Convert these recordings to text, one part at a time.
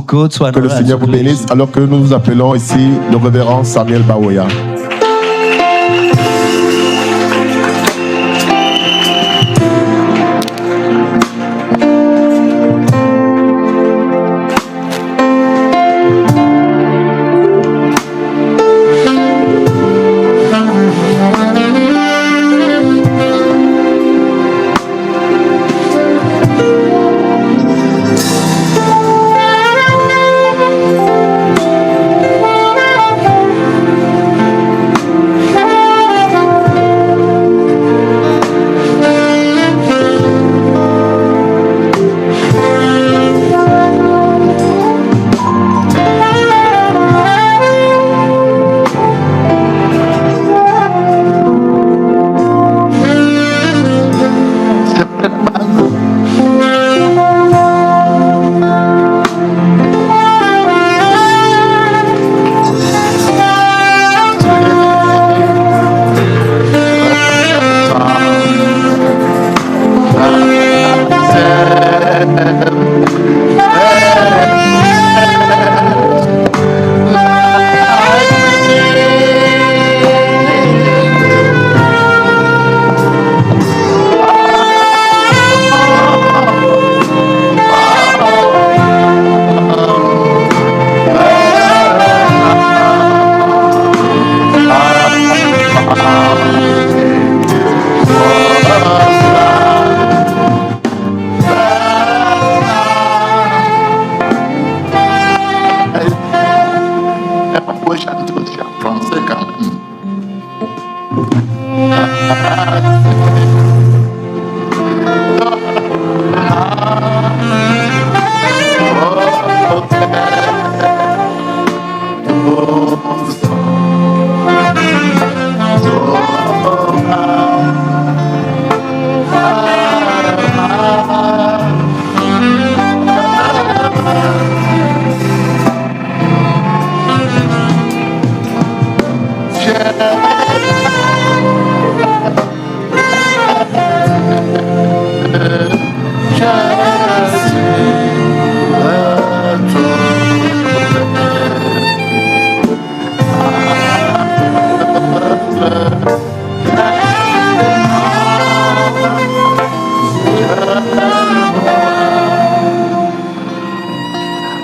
Que le Seigneur vous bénisse alors que nous appelons ici le révérend Samuel Bawoya.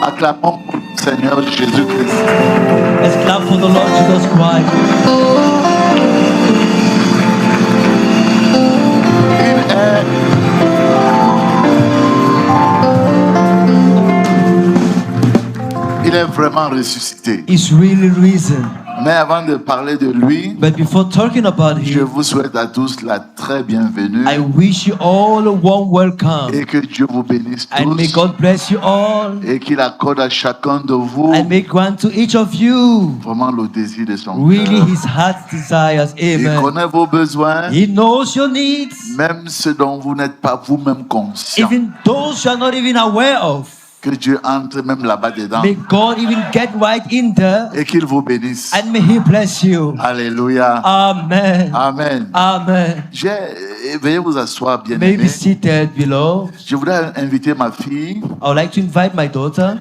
Acclamons le Seigneur Jésus-Christ. Let's clap for the Lord Jesus Christ. Il est vraiment ressuscité. He's really risen. Mais avant de parler de lui, But before talking about je him, vous souhaite à tous la très bienvenue I wish you all a warm welcome. et que Dieu vous bénisse And may tous God bless you all. et qu'il accorde à chacun de vous And may grant to each of you vraiment le désir de son really cœur. his heart's desires. Il Amen. connaît vos besoins, He knows your needs, même ceux dont vous n'êtes pas vous-même conscient. even those you are not even aware of. Que Dieu entre même là-bas dedans May God even get right in there, et qu'il vous bénisse. and may He bless you. Alléluia. Amen. Amen. Amen. Veuillez vous asseoir, bien May be aimé. seated below. Je voudrais inviter ma fille, I would like to invite my daughter,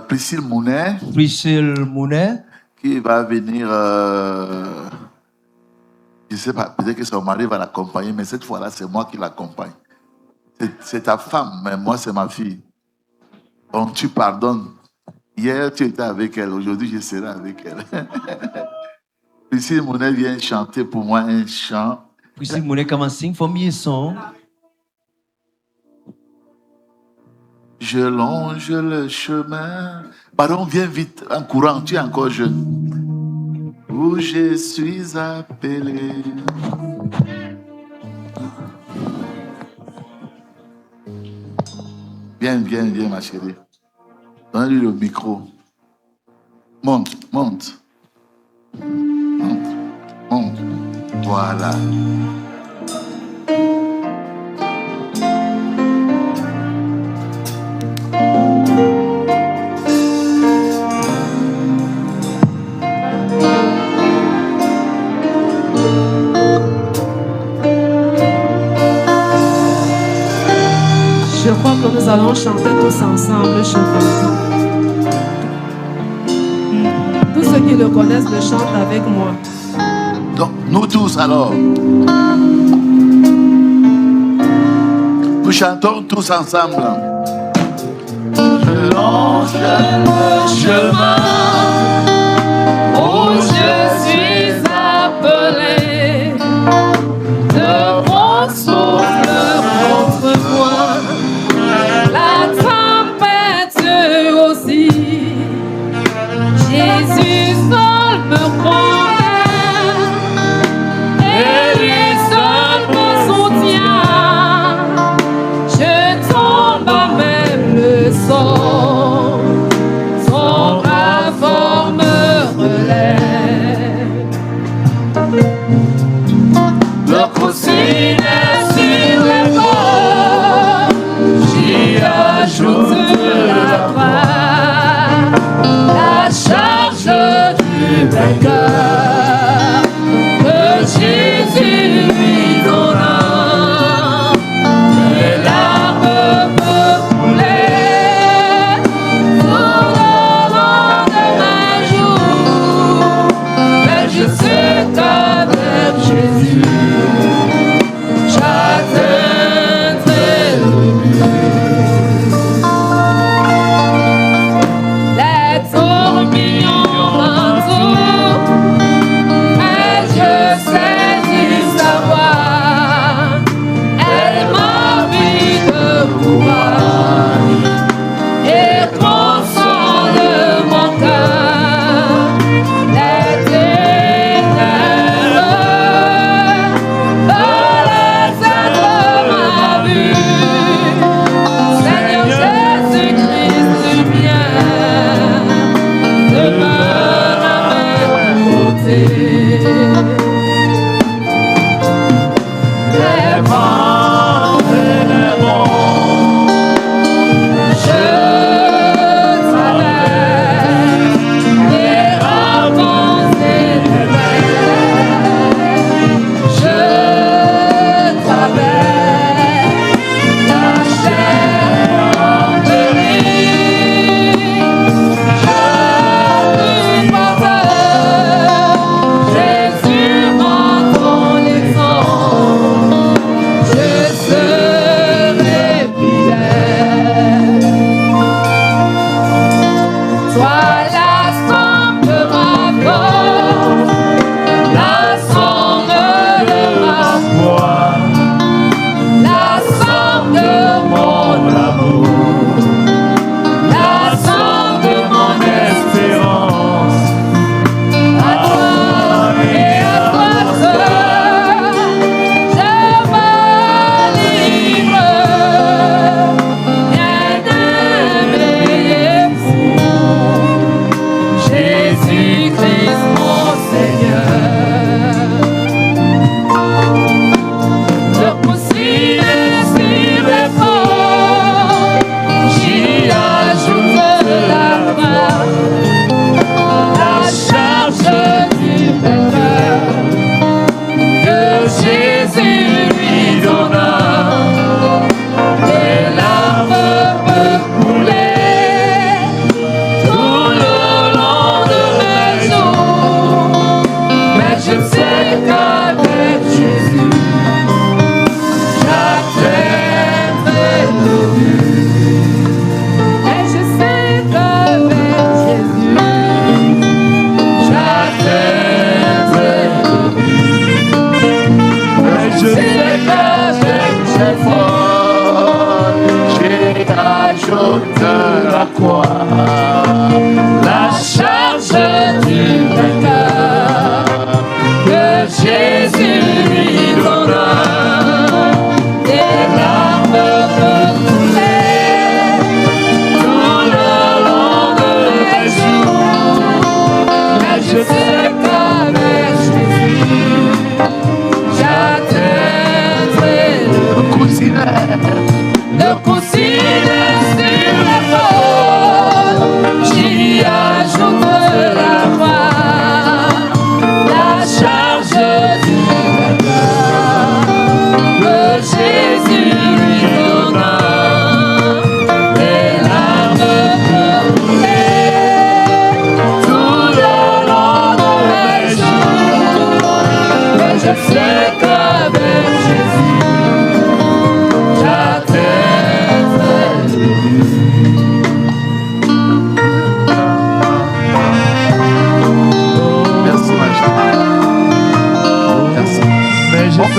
Priscille Mounet, Priscille Mounet, qui va venir. Je ne sais pas, peut-être que son mari va l'accompagner, mais cette fois-là, c'est moi qui l'accompagne. C'est ta femme, mais moi, c'est ma fille. Donc, tu pardonnes. Hier, tu étais avec elle. Aujourd'hui, je serai avec elle. Priscille Mounet vient chanter pour moi un chant. Priscille Mounet, come and sing for me a song. Je longe le chemin. Pardon, viens vite, en courant, tu es encore jeune. Où je suis appelé. Viens, ma chérie. Donne-lui le micro. Monte. Voilà. Je crois que nous allons chanter tous ensemble, chers enfants. connaissent le chantent avec moi. Donc, nous tous alors, nous chantons tous ensemble. Je longe le chemin où je suis appelé de mon souffle contre moi. La tempête aussi, Jésus seul me condamne et lui seul me soutient. Je tombe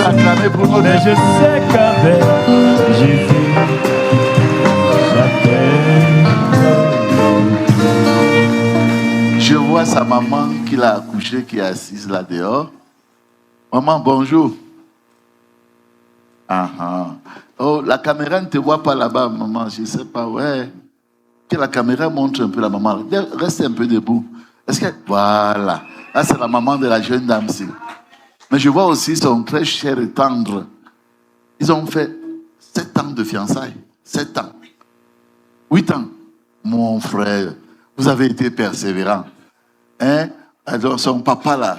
acclamer pour notre Mais je sais qu'avec Jésus, j'appelle. Je vois sa maman qui l'a accouchée, qui est assise là dehors. Maman, bonjour. Ah, ah. Oh, la caméra ne te voit pas là-bas, maman. Je ne sais pas, ouais. Que la caméra montre un peu la maman. Reste un peu debout. Est-ce que... Voilà. Là, c'est la maman de la jeune dame-ci. Mais je vois aussi son très cher et tendre. Ils ont fait 7 ans de fiançailles. 7 ans. 8 ans. Mon frère, vous avez été persévérant. Hein? Alors, son papa là.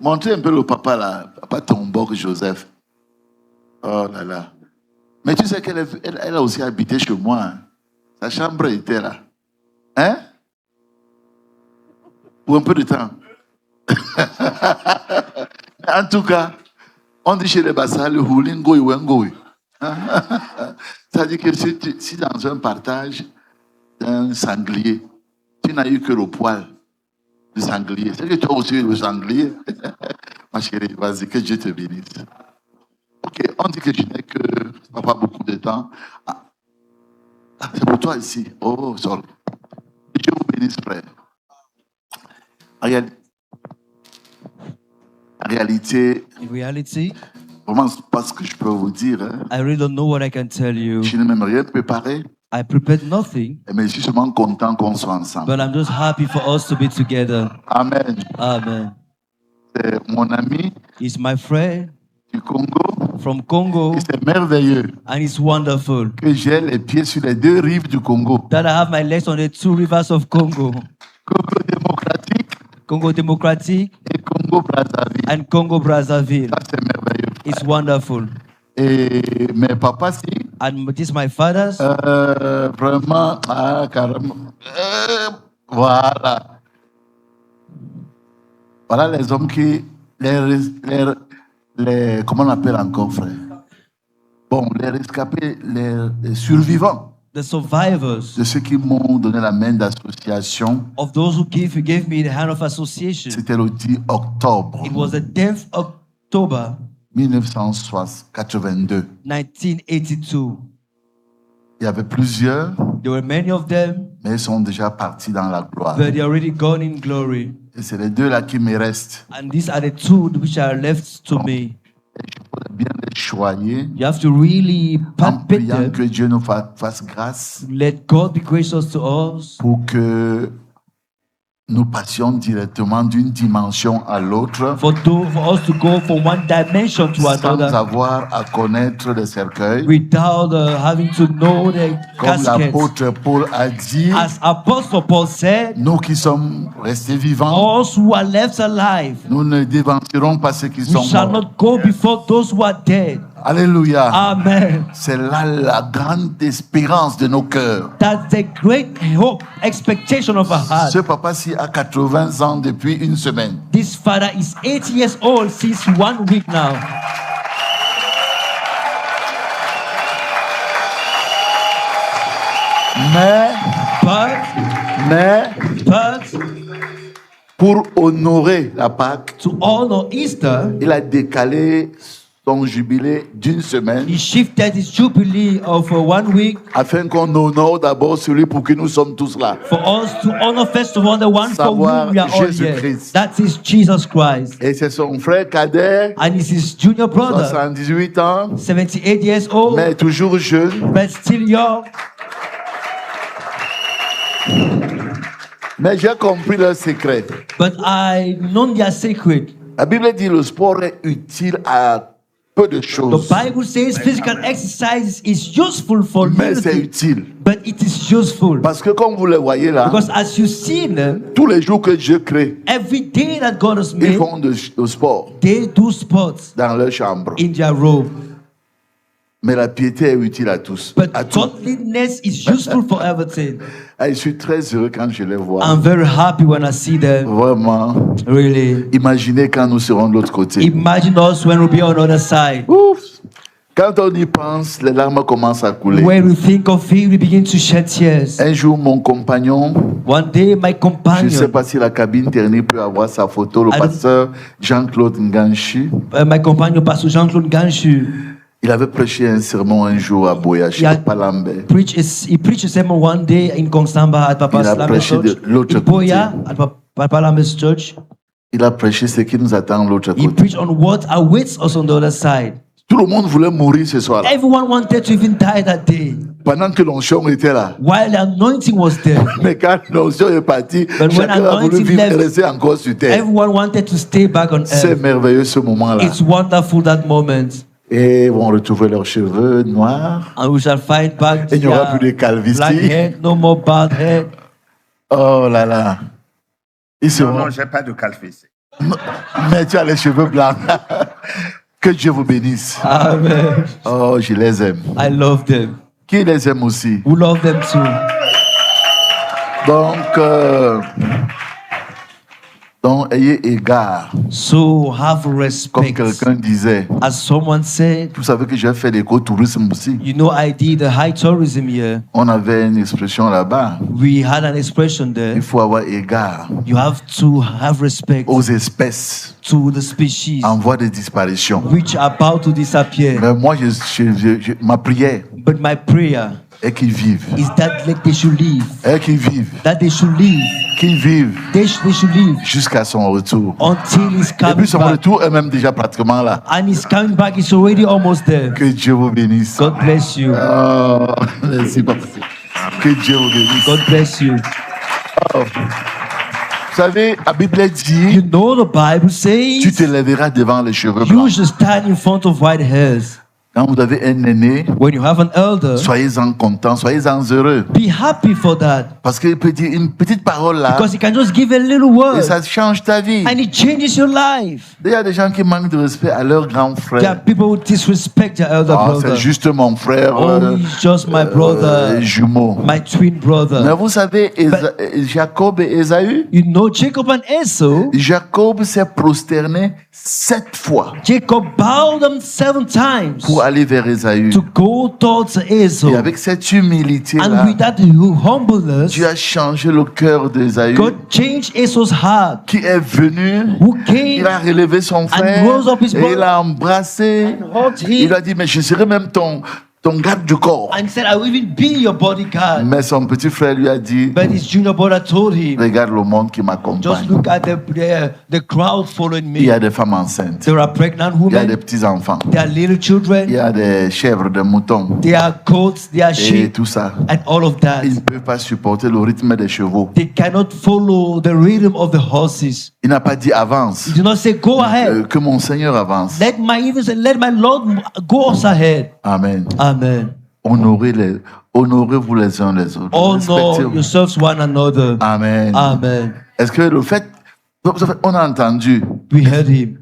Montrez un peu le papa là. Papa Tombok Joseph. Oh là là. Mais tu sais qu'elle elle a aussi habité chez moi. Hein? Sa chambre était là. Hein? Pour un peu de temps. En tout cas, on dit chez les Bassas, le houlingo et wengoui. C'est-à-dire que si dans un partage d'un sanglier, tu n'as eu que le poil du sanglier, c'est que tu as aussi eu le sanglier. Ma chérie, vas-y, que Dieu te bénisse. Ok, on dit que je n'ai que pas beaucoup de temps. Ah, c'est pour toi ici. Oh, sorry. Que Dieu vous bénisse, frère. En réalité, In reality, vraiment, c'est pas ce que je peux vous dire. Hein. I really don't know what I can tell you. Je n'ai même rien préparé, I prepared nothing, mais je suis seulement content qu'on soit ensemble. but I'm just happy for us to be together. Amen. Amen. C'est mon ami He's my friend du Congo. from Congo, Et c'est merveilleux and it's wonderful que j'ai les pieds sur les 2 rives du Congo. that I have my legs on the 2 rivers of Congo, Congo démocratique Congo Democratic et Congo Brazzaville. and Congo Brazzaville. Ça, c'est merveilleux. It's wonderful. Et mes papas, si, And this my father's. vraiment, carrément. Voilà. Voilà les hommes qui, les comment on appelle encore, frère? Bon, les rescapés, les survivants The survivors de ceux qui m'ont donné la main d'association. of those who gave me the hand of association. C'était le 10 octobre It was the 10th October 1982. 1982. Il y avait plusieurs, There were many of them, mais ils sont déjà partis dans la gloire. but they are already gone in glory. Et c'est les 2 là qui me restent. And these are the 2 which are left to me. Et je voudrais bien les choyer You have to really en palpate priant them. que Dieu nous fasse grâce Let God be gracious to us pour que nous passions directement d'une dimension à l'autre for us to go from one dimension to sans another avoir à connaître le cercueil. without having to know the Comme casket. l'apôtre Paul a dit, As Apostle Paul said, nous qui sommes restés vivants, us who are left alive, nous ne dévancerons pas ceux qui we sont shall morts. not go before those who are dead. Alléluia. Amen. C'est là la grande espérance de nos cœurs. That's the great hope, expectation of our heart. Ce papa-ci a 80 ans depuis une semaine. This father is 80 years old since 1 week now. But Pour honorer la Pâque, to honor Easter, il a décalé son jubilé d'une semaine he shifted his jubilee of 1 week afin qu'on honore d'abord celui pour qui nous sommes tous là. for us to honor first of all the one for Savoir whom we are all here. Jésus-Christ. That is Jesus Christ. Et c'est son frère cadet, And it's his junior brother, 78 ans, 78 years old, mais toujours jeune. but still young. Mais j'ai compris leur secret. But I know their secret. La Bible dit le sport est utile à peu de The choses, Bible says physical exercise is useful for mais c'est little, utile. but it is useful. Parce que comme vous le voyez là, Because as you see them, tous les jours que Dieu crée, every day that God has ils made, font du sport they do sports dans leur chambre. in their room. Mais la piété est utile à tous. But À tous. godliness is useful for everything. Ah, je suis très heureux quand je les vois. I'm very happy when I see them. Vraiment. Really. Imaginez quand nous serons de l'autre côté. Imagine us when we'll be on the other side. Ouf. Quand on y pense, les larmes commencent à couler. When we think of him, we begin to shed tears. Un jour, mon compagnon, One day, my je ne sais companion, pas si la cabine technique peut avoir sa photo, le don't- pasteur Jean-Claude Nganchu, Pastor Jean-Claude Ganshu, il avait prêché un sermon un jour à Boya, chez Yeah. Papa Lambert. he preached a sermon one day in Kongsamba at Papa Il a Lambert's prêché church. de l'autre In Boya, at Papa Lambert's church. Il a prêché ce qui nous attend de l'autre He côté. preached on what awaits us on the other side. Tout le monde voulait mourir ce soir-là. Everyone wanted to even die that day Pendant que l'onction était là. while the anointing was there. Mais quand l'onction est partie, But when chacun a voulu anointing vivre et left, rester encore sur terre. Everyone wanted to stay back on C'est earth. merveilleux ce moment-là. It's wonderful that moment. Et ils vont retrouver leurs cheveux noirs. And we shall find back Il n'y aura plus de their calvitie. black hair, no more bald hair. Oh là là. Ils seront... Non, j'ai pas de calvitie. Mais tu as les cheveux blancs. Que Dieu vous bénisse. Amen. Oh, je les aime. I love them. Qui les aime aussi? We love them too. Donc, ayez égard. So have Comme respect. quelqu'un disait. As someone said, Vous savez que j'ai fait l'écotourisme aussi. you know, I did the high tourism here. On avait une expression là-bas. We had an expression there. Il faut avoir égard You have to have respect aux espèces to the species en voie de disparition. which are about to disappear. Mais moi, ma prière But my prayer est qu'ils vivent. is that like, they should live. Est qu'ils vivent. That they should live. Qu'ils vivent They should live jusqu'à son retour. until he's Et coming puis son back. retour est même déjà pratiquement là. And he's coming back. He's already almost there. Que Dieu vous bénisse. God bless you. Oh, merci papa. Que Dieu vous bénisse. God bless you. Vous savez, la Bible You dit, know the Bible tu te says lèveras devant les cheveux you blancs. should stand in front of white hairs. Quand vous avez un aîné, When you have an elder, soyez-en contents, soyez-en heureux. be happy for that. Parce qu'il peut dire une petite parole là, Because he can just give a little et word ça change ta vie. and it changes your life. Il y a des gens qui manquent de respect à leur grand There are frère. people who disrespect their elder Ah, brother. c'est juste mon frère Oh, he's just my brother, jumeau. my twin Mais brother. vous savez, Jacob et Ésaü, You know, Jacob and Esau, Jacob s'est prosterné 7 fois Jacob bowed them 7 times pour aller vers Ésaü. to go towards Et Esau. avec cette humilité-là, And with that humbleness, Dieu a changé le cœur d'Ésaü, God changed Esau's heart, qui est venu, who il came a relevé son frère, rose up his et il l'a embrassé. hugged Il him a dit, mais je serai même ton garde du corps. and said, I will even be your bodyguard. Mais son petit frère lui a dit, But his junior brother told him, regarde le monde qui just m'accompagne. look at the crowd following Il y me. a des femmes enceintes, There are pregnant il y a des women, petits-enfants, there are little il y children, a des chèvres, des moutons, there are goats, there are et sheep, tout ça. and all of that. Il ne peut pas supporter le rythme des chevaux. They cannot follow the rhythm of the horses. Il n'a pas dit avance, He did not say, go ahead. que mon Seigneur avance. Let my Lord go ahead. Amen. Amen. Honorez-vous les uns les autres. Honor Respectez-vous. yourselves one another. Amen. Amen. Est-ce que le fait, on a entendu We heard him.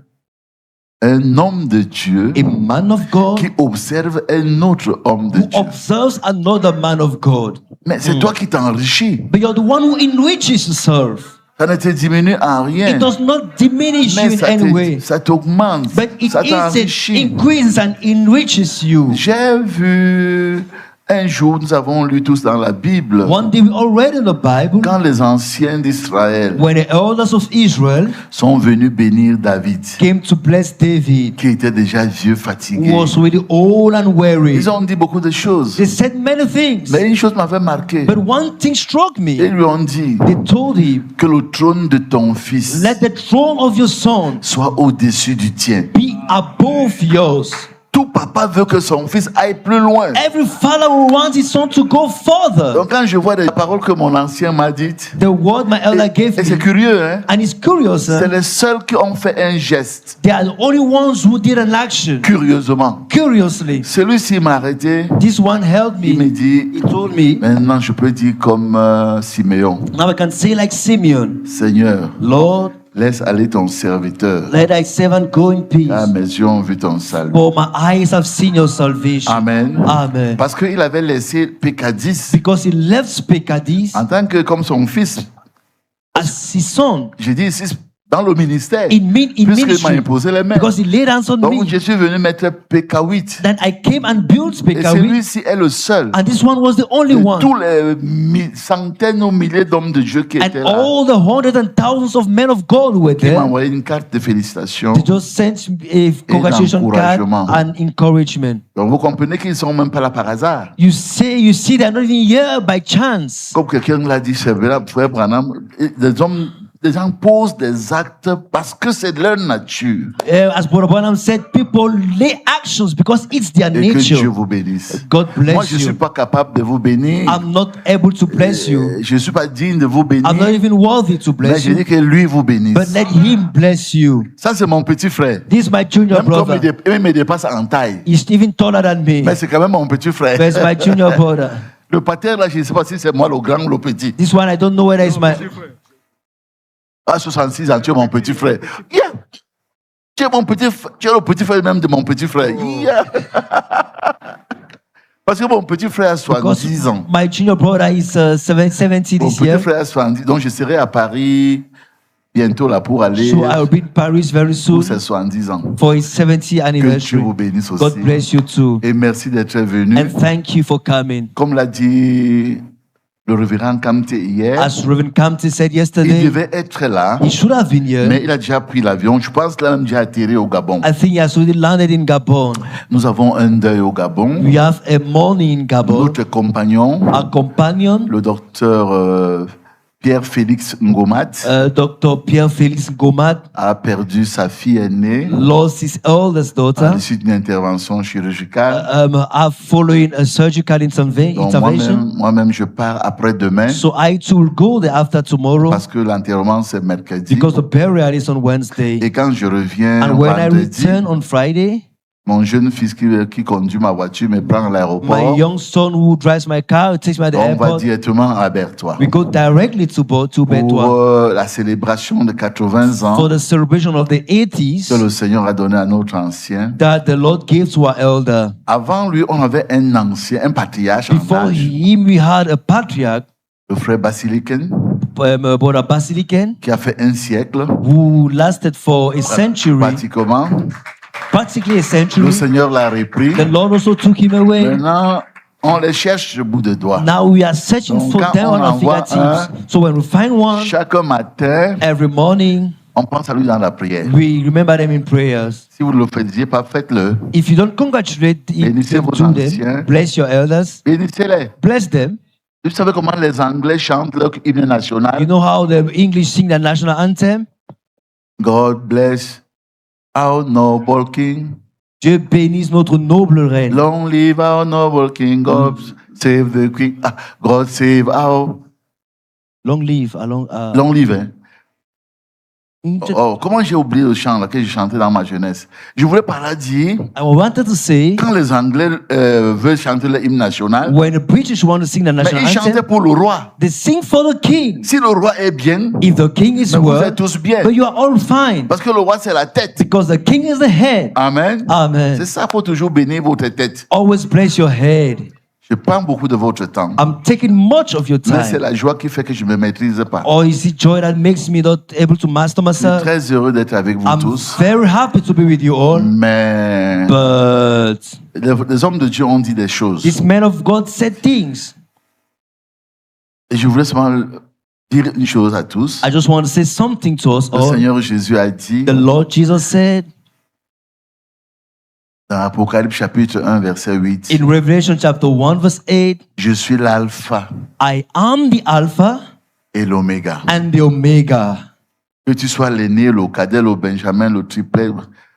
un homme de Dieu A man of God qui observe un autre homme de who Dieu. observes another man of God. Mais c'est toi qui t'enrichis. But you're the one who enriches yourself. Ça ne te diminue en rien. It does not diminish you Mais in any way. ça t'augmente. But it Ça t'enrichit. increases and enriches you. J'ai vu un jour, nous avons lu tous dans la Bible, One day we all read in the Bible quand les anciens d'Israël when the elders of Israel sont venus bénir David, came to bless David, qui était déjà vieux, who fatigué. was really old and weary. Ils ont dit beaucoup de choses. They said many things. Mais une chose m'avait marqué. But one thing struck Ils me. lui ont dit They told him, que le trône de ton fils let the throne of your son soit au-dessus du tien. be above yours. Tout papa veut que son fils aille plus loin. Every father will want his son to go further. Donc quand je vois des paroles que mon ancien m'a dites, The word my elder gave et c'est me, curieux, hein? and it's curious, C'est les seuls qui ont fait un geste, they are the only ones who did an action. curieusement. Curiously, Celui-ci m'a arrêté, this one held il me me. dit, He told me, maintenant je peux dire comme Siméon, now I can say like Simeon, Seigneur, Lord, laisse aller ton serviteur. let thy servant go in peace. Ah, mes yeux ont vu ton salut. For my eyes have seen your salvation. Amen. Amen. Parce qu'il avait laissé Pécadis Because he left Pekadis en tant que comme son fils. as his son. J'ai dit ici dans le ministère. in Puisqu'il m'a ministry imposé les mains. because he laid hands on Donc me. je suis venu mettre PK8. Then I came and built Et Pekawi, celui-ci est le seul and this one was the only de one. tous les centaines ou milliers d'hommes de Dieu qui And étaient là. all the hundreds and thousands of men of God who were Il m'a there. envoyé une carte de félicitations. They just sent a congratulation card l'encouragement. and encouragement. Donc vous comprenez qu'ils ne sont même pas là par hasard. You see, they're not even here by chance. Comme quelqu'un l'a dit, c'est vrai, frère Branham, des gens posent des actes parce que c'est de leur nature. As Brother Branham said, people lay actions because it's their Et que Dieu nature. vous bénisse. God bless Moi, je ne suis you. pas capable de vous bénir. I'm not able to bless you. Je ne suis pas digne de vous bénir. I'm not even worthy to Mais bless je dis you. que lui vous bénisse. But let him bless you. Ça, c'est mon petit frère. This is my junior Même comme brother. il me dépasse en taille. He's even taller than me. Mais c'est quand même mon petit frère. But it's my junior brother. Le pater, là, je ne sais pas si c'est moi le grand ou le petit. This one, I don't know whether it's my... À 66 ans, tu es mon petit frère. Yeah. Tu es mon petit frère. Tu es le petit frère même de mon petit frère. Yeah. Parce que mon petit frère a Because 70 ans. my junior brother is 70 Mon this petit year. frère a 70. Donc je serai à Paris bientôt là pour aller So I'll be in Paris very soon pour ses 70 ans. for his 70th Que Dieu anniversary. vous bénisse aussi. God bless you too. Et merci d'être venu. And thank you for coming. Comme l'a dit le révérend Kamte hier, As Reverend Kamte said il yesterday, devait être là, he should have been here. mais il a déjà pris l'avion. Je pense qu'il a même déjà atterri au Gabon. I think he has already landed in Gabon. Nous avons un deuil au Gabon. We have a mourning in Gabon. Notre compagnon, Our companion, le docteur Pierre-Félix Ngomat, Dr. Pierre-Félix Gomat, a perdu sa fille aînée lost his eldest à daughter l'issue d'une intervention chirurgicale. following a surgical Donc intervention. moi-même, je pars après-demain So I too will go there after tomorrow parce que l'enterrement c'est mercredi. because the burial is on Wednesday. Et quand je reviens And when I vendredi, return on Friday, mon jeune fils qui conduit ma voiture me prend à my l'aéroport. young son who drives my car takes me at the On va airport. directement à Bertois We go directly to pour Bertois la célébration de 80 ans for the celebration of the que 80s le Seigneur a donné à notre ancien. that the Lord gave to our elder. Avant lui, on avait un ancien, un patriarche en Before âge, him, we had a patriarch, le frère Basiliken, Brother Basilican, qui a fait un siècle, who lasted for a century, pratiquement. practically a Le century. Seigneur l'a repris. The Lord also took him away. Maintenant, on les cherche au bout de doigts. Now we are searching Donc, for quand them on on our envoie fingertips. So when we find one, Chaque matin, every morning, on pense à lui dans la prière. we remember them in prayers. Si vous ne le faisiez pas, faites-le. If you don't congratulate Bénissez them vos to anciens. them, bless your elders, Bénissez-les. bless them. Vous savez comment les Anglais chantent leur hymne national? You know how the English sing the national anthem? God bless our noble King. Dieu bénisse notre noble reine. Long live our noble King. God save the King. God save our... Long live, Long live, hein? Oh, comment j'ai oublié le chant là, que j'ai chanté dans ma jeunesse? Je voulais par là dire, I wanted to say, quand les Anglais veulent chanter le hymne national, when the British want to sing the mais national ils chantaient anthem, pour le roi. they sing for the king. Si le roi est bien, If the king is mais vous well, êtes tous bien. but you are all fine. Parce que le roi, c'est la tête. Because the king is the head. Amen. Amen. C'est ça, il faut toujours bénir votre tête. Always bless your head. Je prends beaucoup de votre temps. I'm taking much of your Mais c'est time. la joie qui fait que je ne me maîtrise pas. Or is it joy that makes me not able to master Je suis myself? très heureux d'être avec vous I'm tous. very happy to be with you all. Mais But les hommes de Dieu ont dit des choses. this man of God said things. Et je voulais seulement dire une chose à tous. I just want to say something to us Le all. Seigneur Jésus a dit The Lord Jesus said dans Apocalypse chapitre 1 verset 8, in Revelation chapter 1 verse 8, je suis l'alpha I am the Alpha et l'oméga. and the Omega. Que tu sois l'aîné, le cadet, le benjamin, le triplet,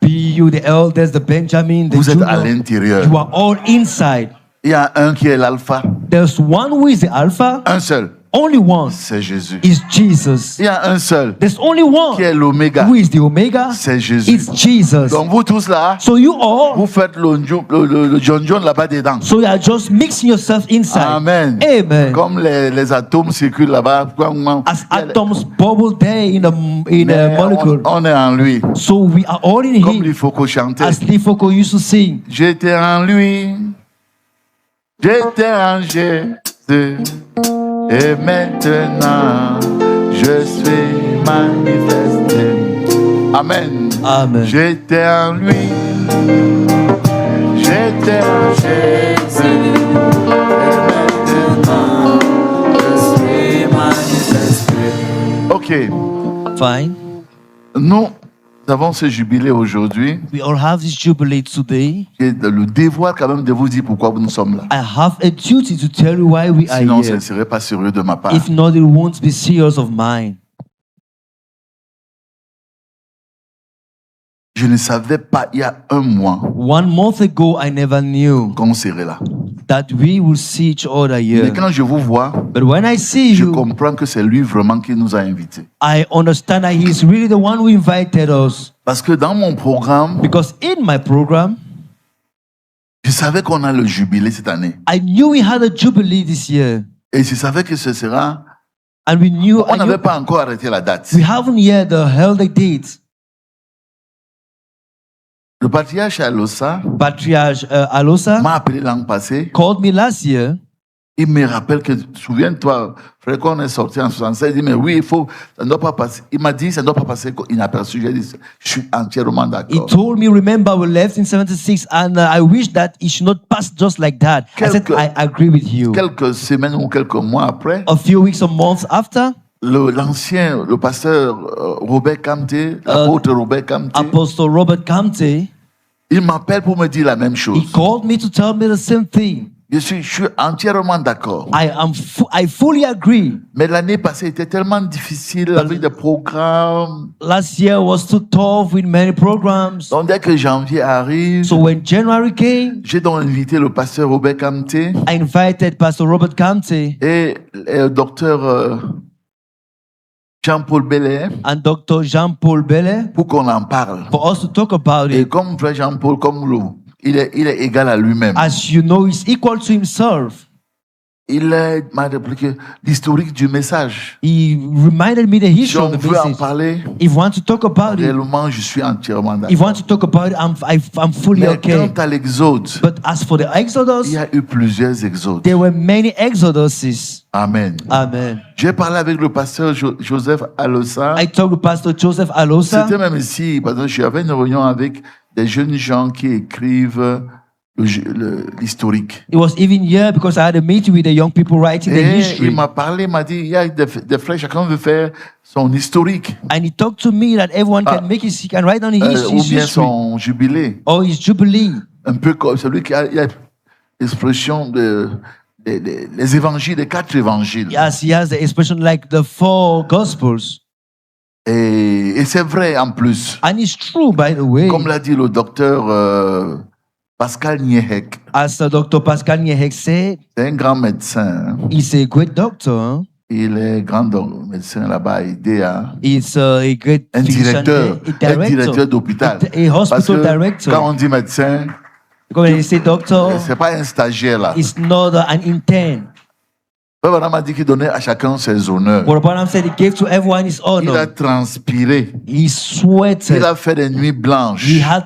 Be you the elders, the Benjamin, the vous êtes à junior, l'intérieur. you are all inside. Il y a un qui est l'alpha, There's one who is the Alpha, un seul, only one c'est Jésus. is Jesus. Il y a un seul There's only qui est one l'oméga, who is the Omega, c'est Jésus. it's Jesus. Donc vous tous là, So you all, vous faites le John John là-bas dedans. so you are just mixing yourself inside. Amen. Amen. Comme les atomes circulent là-bas. As atoms bubble there in a Mais molecule. on est en lui. So we are all in Comme Him. l'Ifoko chantait. As Lifoko used to sing. J'étais en lui. J'étais en Jésus. Et maintenant, je suis manifesté. Amen. Amen. J'étais en lui. J'étais en Jésus. Et maintenant, je suis manifesté. Ok. Fine. Nous avons ce jubilé aujourd'hui. We all have this jubilee today. J'ai le devoir quand même de vous dire pourquoi nous sommes là. I have a duty to tell you why we are Sinon, ce here. ne serait pas sérieux de ma part. If not, it won't be serious of mine. Je ne savais pas il y a un mois 1 month ago, I never knew qu'on serait là. that we will see each other Mais here. quand je vous vois, But when I see je you, comprends que c'est lui vraiment qui nous a invités. I understand that he is really the one who invited us. Parce que dans mon programme, Because in my program, je savais qu'on a le jubilé cette année. I knew we had a jubilee this year. Et je savais que ce sera... And we knew, On n'avait pas encore arrêté la date. we haven't yet held a date. Le patriarche Alosa Patriarch Alosa m'a appelé l'an passé. called me last year. Il me rappelle que, souviens-toi, frère, quand on est sorti en 76, il dit, mais oui, il faut, ça ne doit pas passer. Il m'a dit, ça ne doit pas passer inaperçu. J'ai dit, je suis entièrement He d'accord. told me, remember, we left in 76, and I wish that it should not pass just like that. I said, I agree with you. Quelques semaines ou quelques mois après, A few weeks or months after, le pasteur Robert Kamte, l'apôtre Robert Kamte, Apostle Robert Kamte, il m'appelle pour me dire la même he chose. called me to tell me the same thing. Je suis entièrement d'accord. I fully agree. Mais l'année passée était tellement difficile avec des programmes. Last year was too tough with many programs. Donc dès que janvier arrive, So when January came, j'ai donc invité le pasteur Robert Kamte I invited Pastor Robert Kamte et le docteur Jean-Paul Bellet and Dr. Jean-Paul Belle pour qu'on en parle. for us to talk about Et it. comme frère Jean-Paul, il est égal à lui-même. As you know, he's equal to himself. Il m'a répliqué l'historique du message. He reminded me the Si history on of the veut en message. parler, If you want to talk about it, réellement, je suis entièrement if you d'accord. want to talk about it, I'm fully Mais okay. quant à l'exode, But as for the il Exodus, y a eu plusieurs exodes. there were many Exoduses. Amen. Amen. J'ai parlé avec le pasteur Joseph Alosa. I talked to Pastor Joseph Alosa. C'était même ici, parce que je suis avec une réunion avec des jeunes gens qui écrivent l'historique. It was even here because I had a meeting with the young people writing the Et history. il m'a parlé, il m'a dit, il y a des frères, chacun veut faire son historique, And he talked to me that everyone can make he can write down his ou bien history son jubilé. or his jubilee. Un peu comme celui qui a l'expression les évangiles, les 4 évangiles. Yes, he has the expression like the 4 Gospels. Et c'est vrai en plus. And it's true, by the way. Comme l'a dit le docteur Pascal Niehek, As Dr. Pascal Niehek said, c'est un grand médecin. he's a great doctor. Huh? Il est grand médecin là-bas, à IDEA. He's a great Un physician, directeur d'hôpital. a Parce hospital que director. quand on dit médecin, When they say doctor, c'est pas un stagiaire là. it's not an intern. Frère Branham a dit qu'il donnait à chacun ses honneurs. What Branham said, he gave to everyone his Il a honor. transpiré. He sweated. Il a fait des nuits blanches. He had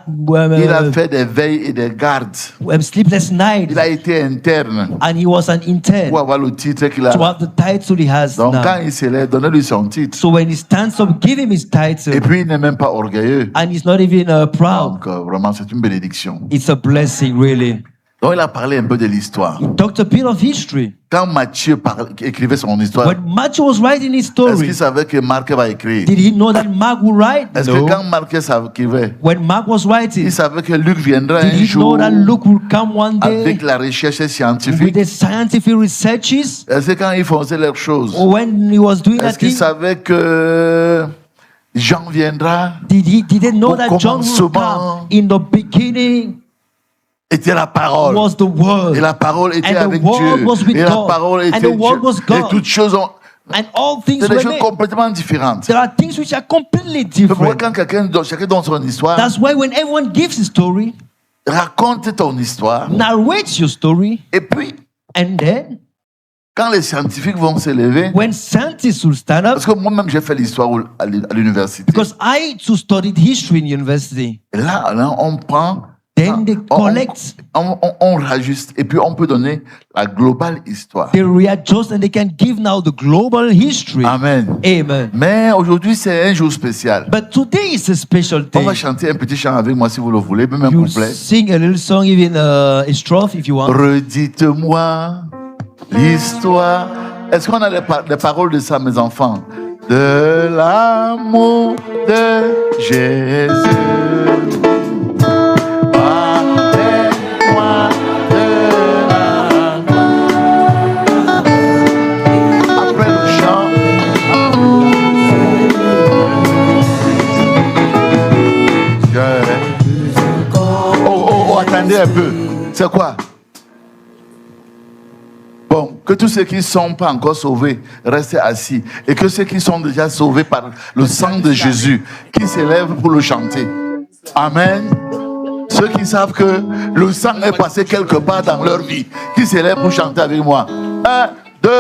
Il a fait des veilles et des gardes. sleepless nights. Il a été interne And he was an intern pour avoir le titre qu'il to a. have the title he has Donc quand now. il se lève, donnez-lui son titre. So when he stands up, give him his Et title. puis il n'est même pas orgueilleux. And he's not even proud. Donc vraiment, c'est une bénédiction. It's a blessing, really. Donc il a parlé un peu de l'histoire. He talked a bit of history. Quand Matthieu écrivait son histoire, When Matthew was writing his est-ce story, qu'il savait que Marc va écrire? did he know that Mark would write? Est-ce que No. quand Marc écrivait, When Mark was writing, il savait que Luc viendra did un he jour know that Luke would come one avec day la recherche with scientifique? the scientific researches? Est-ce que quand ils faisaient leurs choses, Or when he was doing that est-ce qu'il thing, savait que Jean viendra? did they know Au that John would commencement, come? In the beginning Était la parole. was the Word. Et la parole était And the avec Word Dieu. was with Et la God. parole And était the Word Dieu. was Et God. toutes choses ont... And all things C'est des were choses made. complètement différentes. There are things which are completely C'est pourquoi different. quand chacun donne son histoire, That's why when everyone gives his story, raconte ton histoire. narrates your story, Et puis, and then quand les scientifiques vont se lever, when scientists will stand up, parce que moi-même j'ai fait l'histoire à l'université. because I too studied history in university. Et là, on prend Then they collect, On rajuste et puis on peut donner la globale histoire. they readjust, and they can give now the global history. Amen. Amen. Mais aujourd'hui, c'est un jour spécial. But today is a special On day. va chanter un petit chant avec moi si vous le voulez, même un You couplet. sing a little song, even a strophe if you want. Redites-moi l'histoire. Est-ce qu'on a les paroles de ça, mes enfants? De l'amour de Jésus. Parlez-moi de l'amour. Après le chant. Oh, attendez un peu. C'est quoi? Bon, que tous ceux qui ne sont pas encore sauvés restent assis. Et que ceux qui sont déjà sauvés par le sang de Jésus, qui s'élèvent pour le chanter. Amen. Ceux qui savent que le sang est passé quelque part dans leur vie, qui s'élèvent pour chanter avec moi. 1, 2,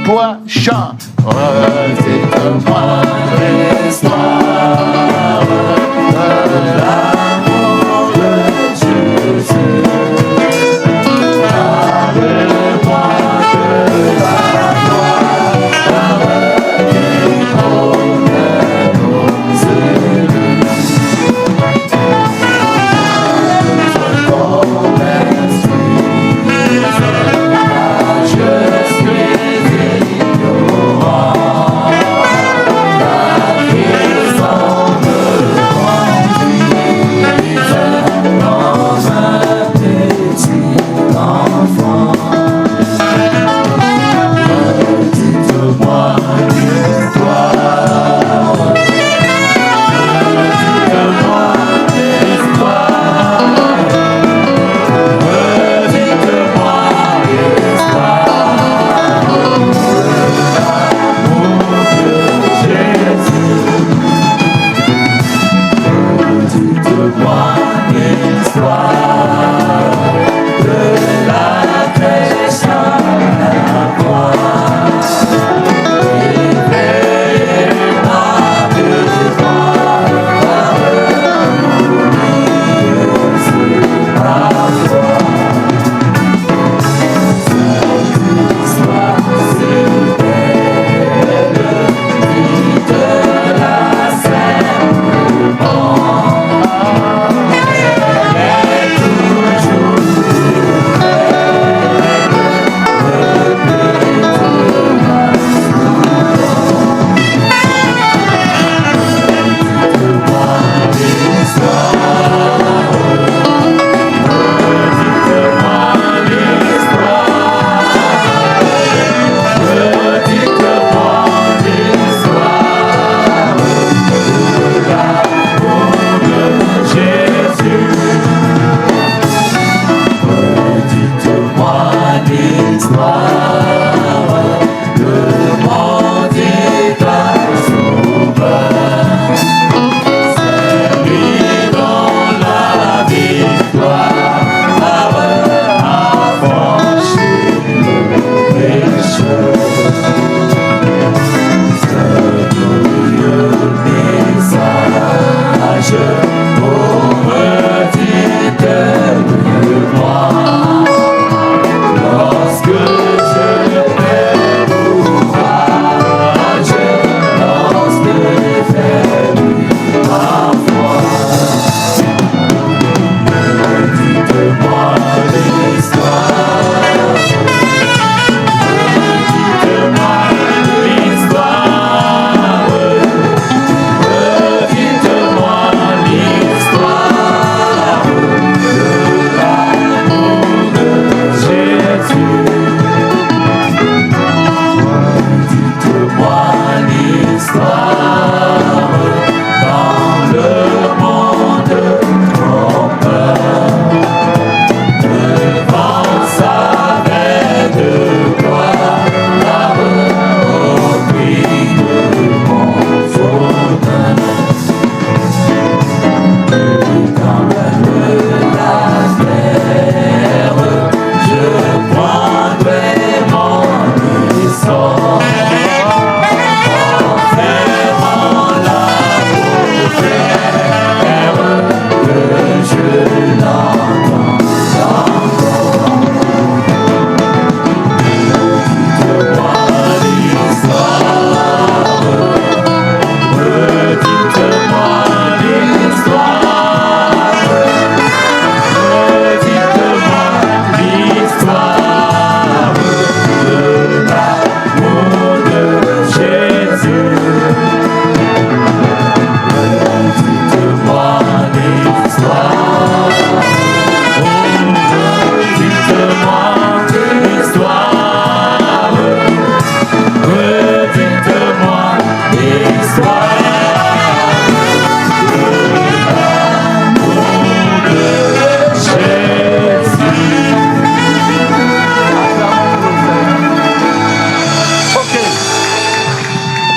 3, chante. Redites-moi l'histoire de l'amour de Jésus. Parlez-moi de la gloire qui connaît nos élus. Je suis ignorant.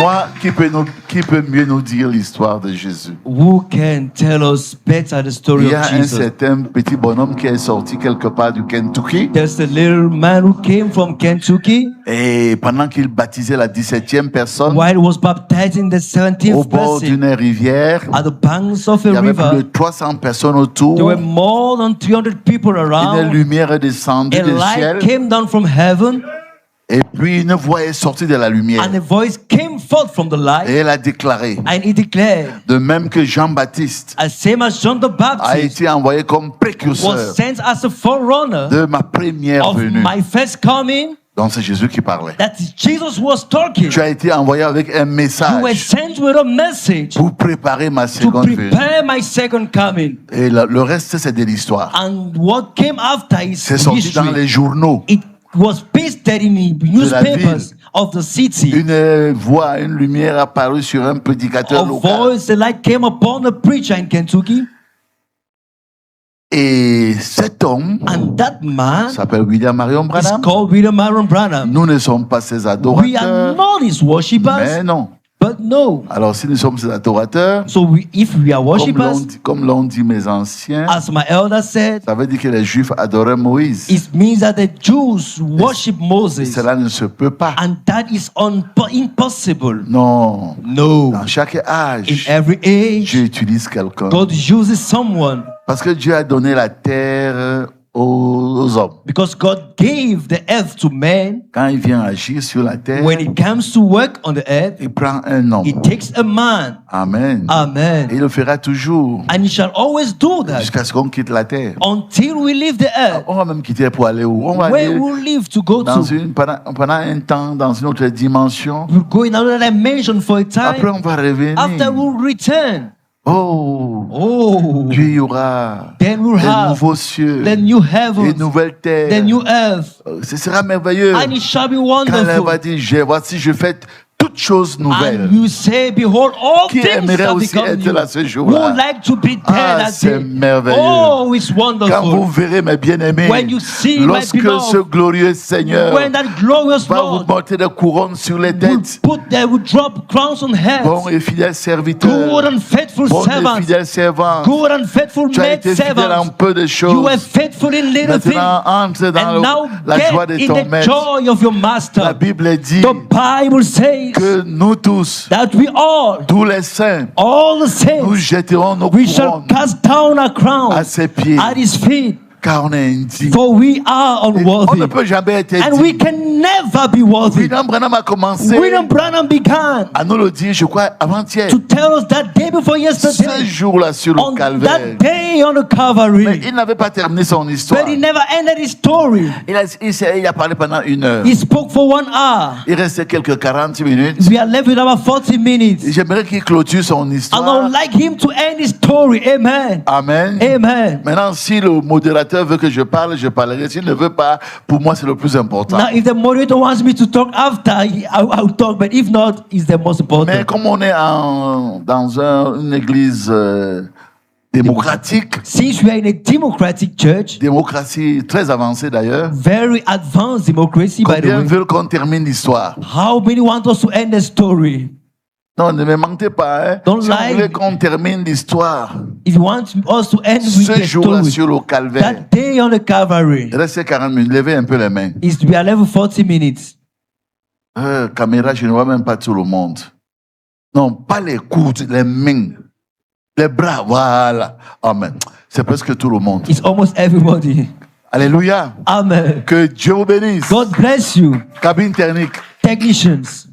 Dis-moi, qui peut mieux nous dire l'histoire de Jésus? Who can tell us better the story Il y a of un Jesus? certain petit bonhomme qui est sorti quelque part du Kentucky. There's a little man who came from Kentucky. Et pendant qu'il baptisait la 17e personne While he was baptizing the au 17th bord person d'une rivière, at the banks of il y a avait plus de river, 300 personnes there autour. were more than 300 people Une around. lumière est descendue A du light ciel. came down from heaven, Et puis une voix est sortie de la lumière. and a voice came forth from the Et light, elle a déclaré, and he declared, de même que Jean-Baptiste as same as John the a Baptist été envoyé comme précurseur was sent as a forerunner de ma première of venue. my first coming, Donc c'est Jésus qui parlait. that Jesus was talking. Tu as été envoyé avec un You were message sent with a message pour préparer ma to seconde venue. prepare my second coming. Et le reste, c'est de l'histoire. And what came after is C'est sorti dans les history. journaux. It was pasted in the newspapers of the city. Une voix, une lumière apparue sur un prédicateur A local. voice, the light came upon a preacher in Kentucky, Et cet homme and that man s'appelle William Marion is Branham. called William Aaron Branham. Nous ne sommes pas ses We are adorateurs, not his worshippers, mais non. but no. Alors si nous sommes ses adorateurs, So if we are worshippers, comme l'ont dit mes anciens, as my elder said, ça veut dire que les Juifs adoraient Moïse. it means that the Jews worship Moses, Cela ne se peut pas. and that is impossible. Non. No. Dans chaque In âge, every age, Dieu utilise quelqu'un. God uses someone, Parce que Dieu a donné la terre aux hommes. because God gave the earth to man. Quand il vient agir sur la terre, When it comes to work on the earth, il prend un homme. it takes a man. Amen. Et Amen. il le fera toujours And he shall always do that jusqu'à ce qu'on quitte la terre. until we leave the earth. On va même quitter pour aller où? On va Where aller we'll live to go dans to. pendant un temps dans une autre dimension. We'll go in another dimension for a Après, time. on va revenir. After we'll return. Oh, Oh, puis il y aura then we'll des have nouveaux cieux, the new des heavens, nouvelles terres. the new earth, Ce sera merveilleux. and it shall be Quand elle wonderful. va dire, voici, je fais toutes choses nouvelles. And you say, behold, all Qui things aimerait have aussi become être new. là ce Who jour-là? would like to be there Ah, that c'est day? merveilleux. Oh, it's Quand vous wonderful. verrez, mes bien-aimés, When you see my lorsque beloved, ce glorieux Seigneur When that glorious va vous Lord porter des couronnes sur les will têtes, will drop crowns on heads. bon et fidèle serviteur, Good and faithful bon et servants. fidèle servant, Good and faithful tu as maid été fidèle en servants. peu de You were choses. faithful in little things. Maintenant, entre dans And now la joie de get in ton the maître. joy of your La master. Bible dit The Bible says que nous tous, that we all, tous les saints, all the nous saints, jetterons nos we shall couronnes cast down our à crowns ses pieds, at his feet, car on est indigne. for we are On ne unworthy. peut jamais être And we indigne. can never be worthy. William Branham a commencé William Branham began à nous le dire, je crois, avant-hier. to tell us that day before Ce yesterday, jour-là sur le on calvaire. that day on the Mais Calvary. il n'avait pas terminé son histoire. But he never ended his story. Il a parlé pendant 1 heure. He spoke for 1 hour. Il restait quelques 40 minutes. We are left with about 40 minutes. J'aimerais qu'il clôture son And I histoire. would like him to end his story. Amen. Amen. Amen. Maintenant, si le modérateur veut que je parle, je parlerai. S'il ne veut pas, pour moi, c'est le plus important. Now, if the moderator wants me to talk after, I'll talk. But if not, it's the most Mais important. comme on est dans une église démocratique, Since we are in a democratic church, démocratie très avancée d'ailleurs, very advanced democracy, by the combien way, veulent qu'on termine l'histoire? how many want us to end the story? Non, ne me mentez pas. Hein? Don't Si vous lie. voulez qu'on termine l'histoire, If you want us to end with ce the jour-là story, sur le calvaire, that day on the Calvary, il reste 40 minutes. Levez un peu les mains. is we are left with 40 minutes. Caméra, je ne vois même pas tout le monde. Non, pas les coudes, les mains, les bras, voilà. Amen. C'est presque tout le monde. It's almost everybody. Alléluia. Amen. Que Dieu vous bénisse. God bless you, Cabine technique. technicians.